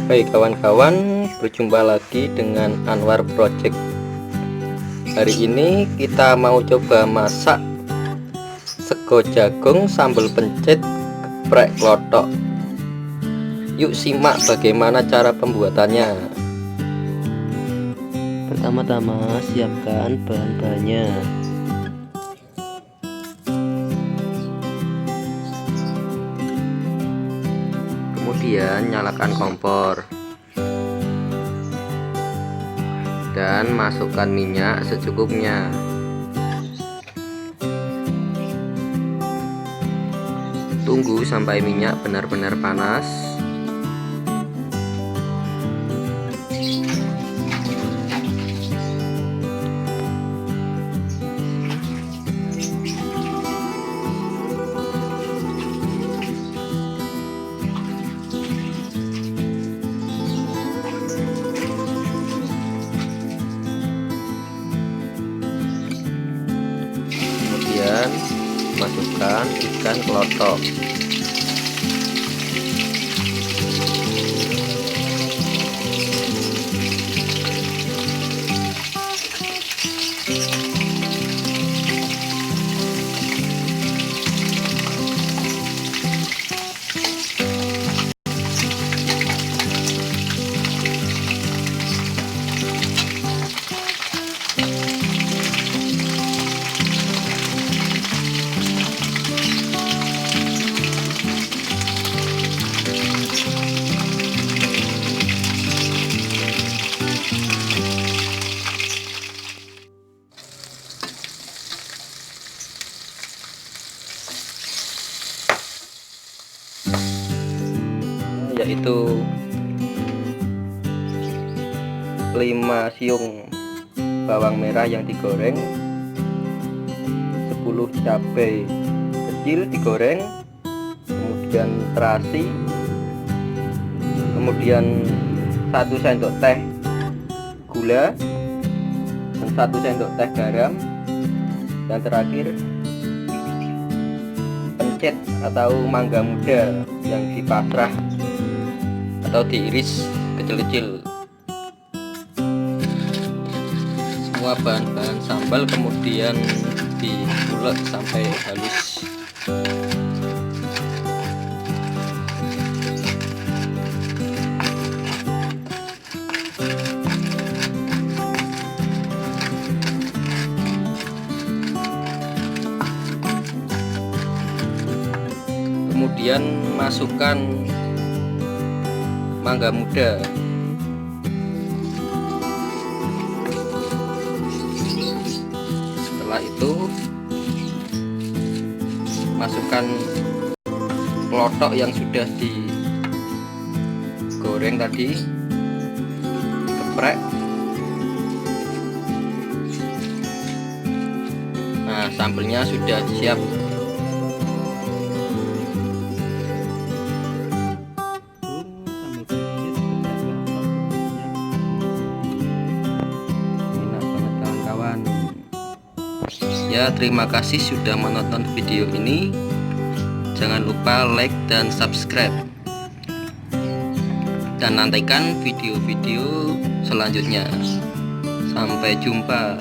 Hai kawan-kawan, berjumpa lagi dengan Anwar Project. Hari ini kita mau coba masak sego jagung sambal pencit geprek klothok. Yuk simak bagaimana cara pembuatannya. Pertama-tama siapkan bahan-bahannya. Kemudian nyalakan kompor dan masukkan minyak secukupnya. Tunggu sampai minyak benar-benar panas. Kemudian masukkan ikan klothok. Yaitu 5 siung bawang merah yang digoreng, 10 cabai kecil digoreng, kemudian terasi, kemudian 1 sendok teh gula dan 1 sendok teh garam, dan terakhir pencit atau mangga muda yang dipasrah atau diiris kecil-kecil. Semua bahan-bahan sambal kemudian diulek sampai halus. Kemudian masukkan mangga muda. Setelah itu masukkan klothok yang sudah digoreng tadi, geprek. Nah, sambelnya sudah siap. Ya, terima kasih sudah menonton video ini. Jangan lupa like dan subscribe, dan nantikan video-video selanjutnya. Sampai jumpa.